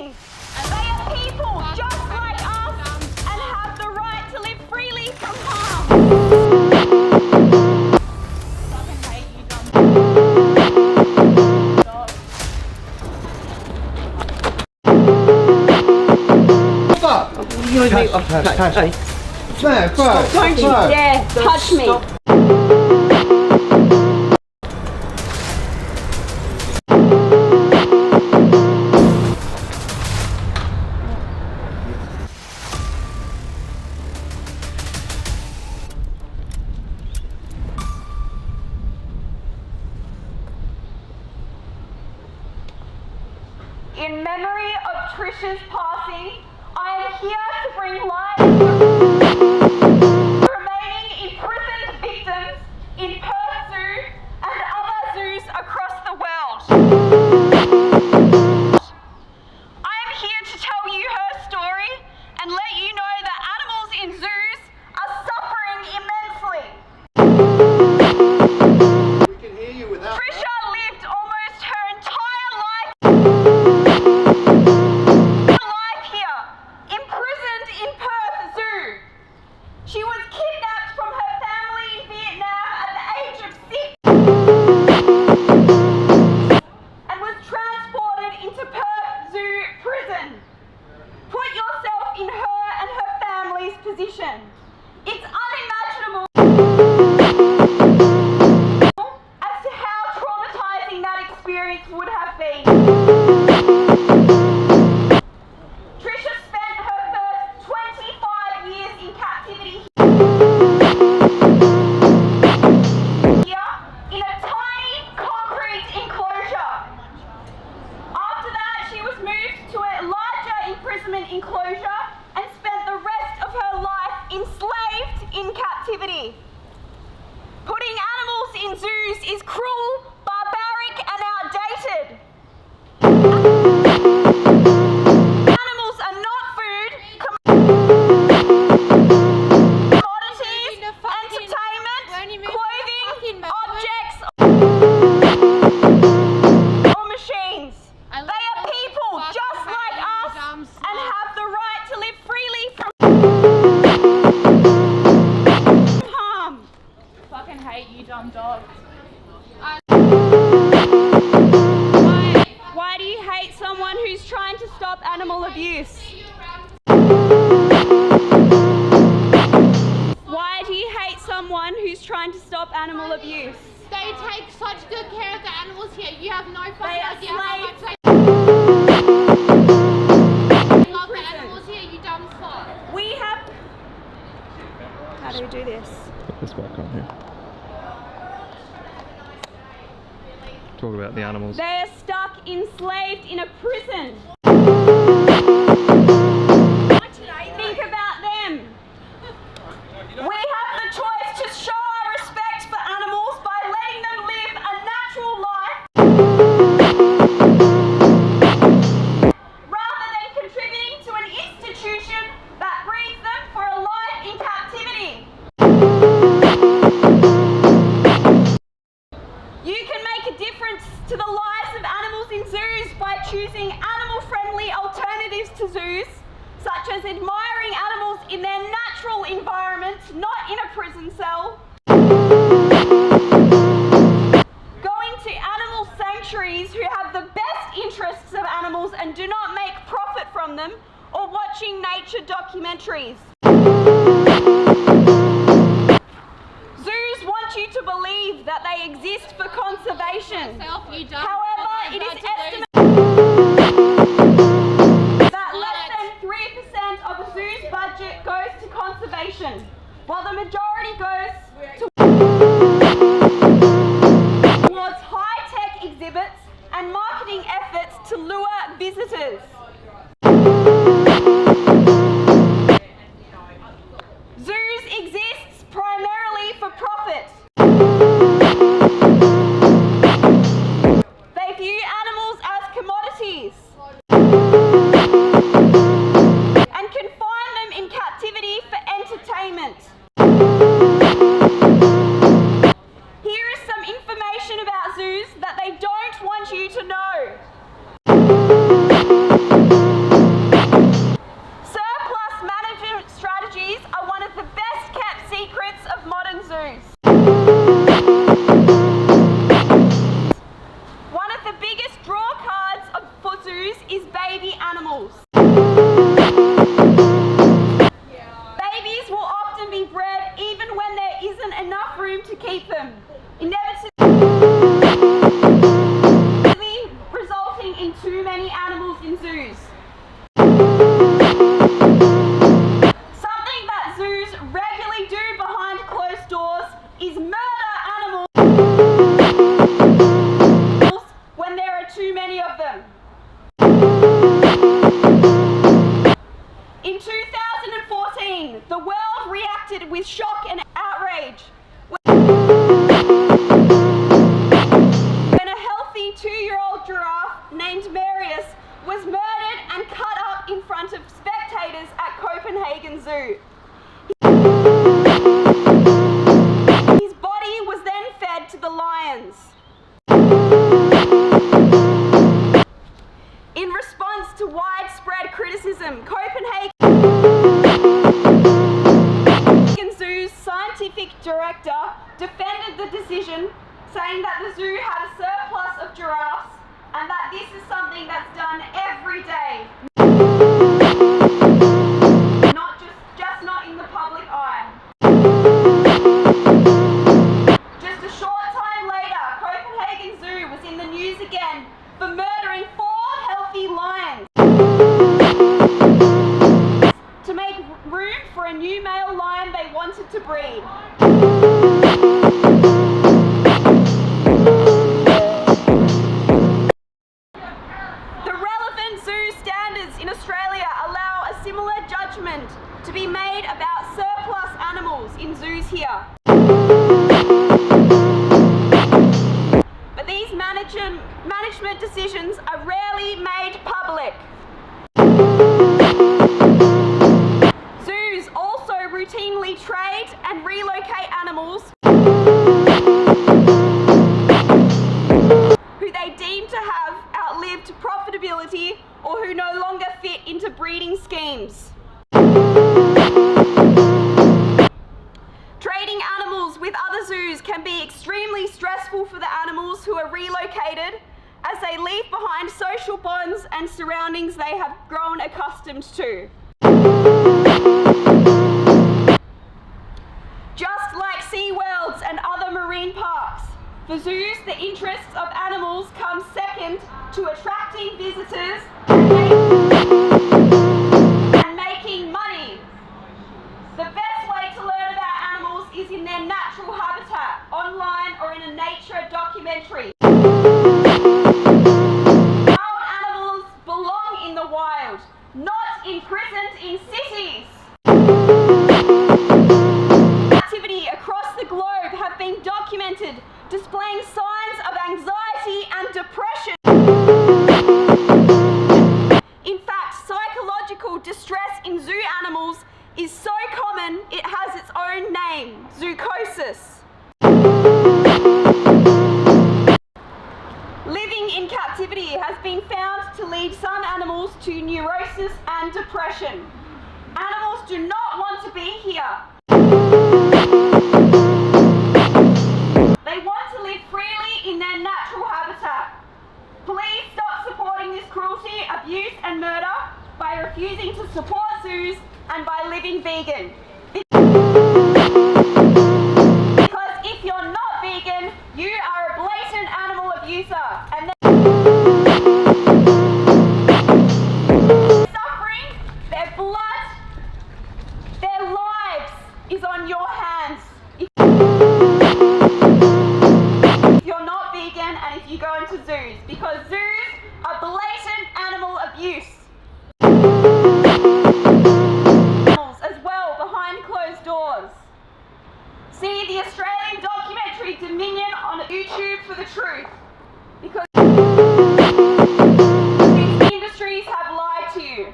machines. They are people just like us and have the right to live freely from harm. Fucking hate you, dumb dog. Don't you dare touch me. In memory of Trisha's passing, I am here to bring light to the remaining imprisoned victims in Perth Zoo and other zoos across the world. I am here to tell you her story and let you know that animals in zoos are suffering immensely. We can hear you without Trisha lived almost her entire life here, imprisoned in Perth Zoo. She was kidnapped from her family in Vietnam at the age of 6 and was transported into Perth Zoo prison. Put yourself in her and her family's position. It's unimaginable as to how traumatizing that experience would have been. Trisha spent her first 25 years in captivity here in a tiny concrete enclosure. After that, she was moved to a larger imprisonment enclosure and spent the rest of her life enslaved in captivity. Putting animals in zoos is cruel, barbaric, and outdated. Animals are not food, commodities, entertainment, clothing, objects, or machines. They are people just like us and have the right to live freely from harm. Fucking hate you, dumb dog. Why do you hate someone who's trying to stop animal abuse? Why do you hate someone who's trying to stop animal abuse? They take such good care of the animals here. You have no fucking They are idea how much slaves. they love the animals here, you dumb slut. We have... How do we do this? Put this back on here. Talk about the animals. They are stuck, enslaved in a prison. Think about them. We have the choice to show our respect for animals by letting them live a natural life rather than contributing to an institution that breeds them for a life in captivity. You can make a difference to the lives of animals in zoos by choosing animal-friendly alternatives to zoos, such as admiring animals in their natural environment, not in a prison cell. Going to animal sanctuaries who have the best interests of animals and do not make profit from them, or watching nature documentaries. Zoos want you to believe that they exist for conservation. However, it is estimated that less than 3% of a zoo's budget goes to conservation, while the majority goes towards high-tech exhibits and marketing efforts to lure visitors. Zoos exist primarily for profit. They view animals as commodities and confine them in captivity for entertainment. Here is some information about zoos that they don't want you to know. zoos is baby animals. Babies will often be bred even when there isn't enough room to keep them, inevitably resulting in too many animals in zoos. Something that zoos regularly do behind closed doors is murder animals when there are too many of them. In 2014, the world reacted with shock and outrage when a healthy 2-year-old giraffe named Marius was murdered and cut up in front of spectators at Copenhagen Zoo. His body was then fed to the lions. In response to widespread criticism, Copenhagen Zoo's scientific director defended the decision, saying that the zoo had a surplus of giraffes and that this is something that's done every day, not in the public eye. Just a short time later, Copenhagen Zoo was in the news again for murdering 4 healthy lions to make room for a new male lion they wanted to breed. The relevant zoo standards in Australia allow a similar judgment to be made about surplus animals in zoos here. But these management decisions are rarely made public. Zoos also routinely trade and relocate animals who they deem to have outlived profitability or who no longer fit into breeding schemes. Trading animals with other zoos can be extremely stressful for the animals who are relocated, as they leave behind social bonds and surroundings they have grown accustomed to. Just like SeaWorlds and other marine parks, for zoos the interests of animals come second to attracting visitors and making money. The best way to learn about animals is in their natural habitat, online or in a nature documentary. Wild animals belong in the wild, not imprisoned in cities. Activity across the globe have been documented displaying signs of anxiety and depression. In fact, psychological distress in zoo animals is so common it has its own name, zoochosis. Living in captivity has been found to lead some animals to neurosis and depression. Animals do not want to be here. They want to live freely in their natural habitat. Please stop supporting this cruelty, abuse and murder by refusing to support zoos and by living vegan. Because if you're not vegan, you are a blatant animal abuser and their suffering, their blood, their lives is on your hands. If you're not vegan and if you go into zoos, because zoos are blatant animal abuse. As well behind closed doors. See the Australian documentary Dominion on YouTube for the truth. Because these industries have lied to you.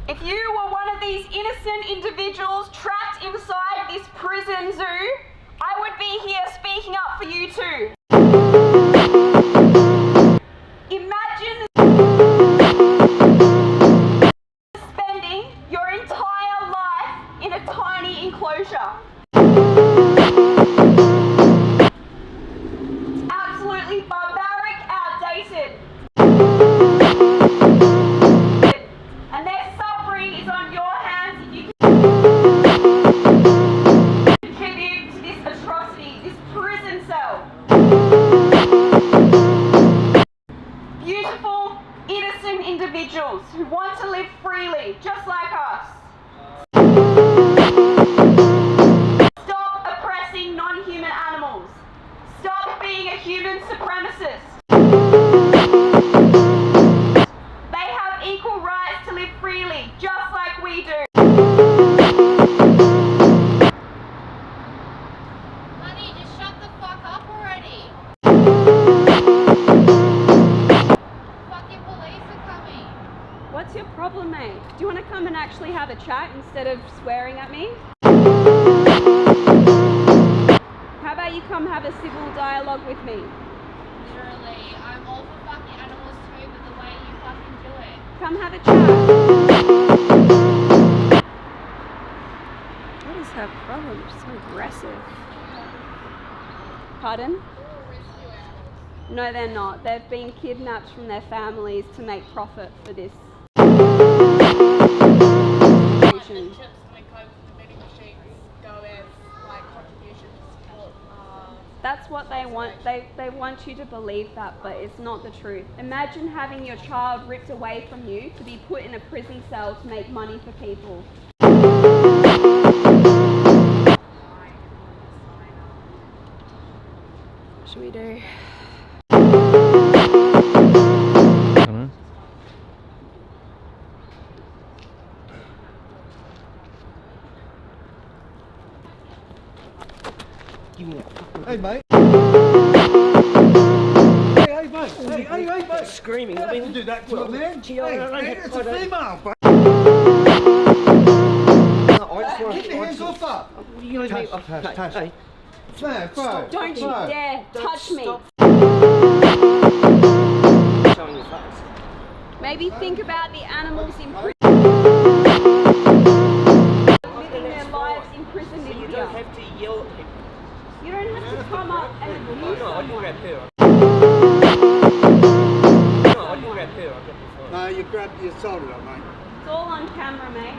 If you were one of these innocent individuals trapped inside this prison zoo, I would be here speaking up for you too. Imagine spending your entire life in a tiny enclosure. individuals who want to live freely, just like us. Stop oppressing non-human animals. Stop being a human supremacist. They have equal rights to live freely, just like we do. Honey, just shut the fuck up already. Fucking police are coming. What's your problem, mate? Do you want to come and actually have a chat instead of swearing at me? How about you come have a civil dialogue with me? Literally, I'm all for fucking animals too, but the way you fucking do it. Come have a chat. What is her problem? She's so aggressive. Pardon? No, they're not. They've been kidnapped from their families to make profit for this. Chips and coke from the vending machines go as like contributions to support. That's what they want. They want you to believe that, but it's not the truth. Imagine having your child ripped away from you to be put in a prison cell to make money for people. What should we do? I don't know. Hey, mate. Hey, mate. Hey, mate. Screaming. I mean, Do that to a man. Gee, I don't Hey, have- it's I a don't- female, bro. no, I just want Keep your hands off her. What are you gonna do? Touch, touch. Hey, No, bro. Don't you Bro. dare touch me. stop. Showing your face. Maybe think about the animals in prison. Living their lives imprisoned in You here. don't have to yell at people. You don't have to come up and abuse No, I didn't grab someone. her. No, I didn't grab her. I grabbed the phone. No, you grabbed your shoulder, mate. It's all on camera, mate.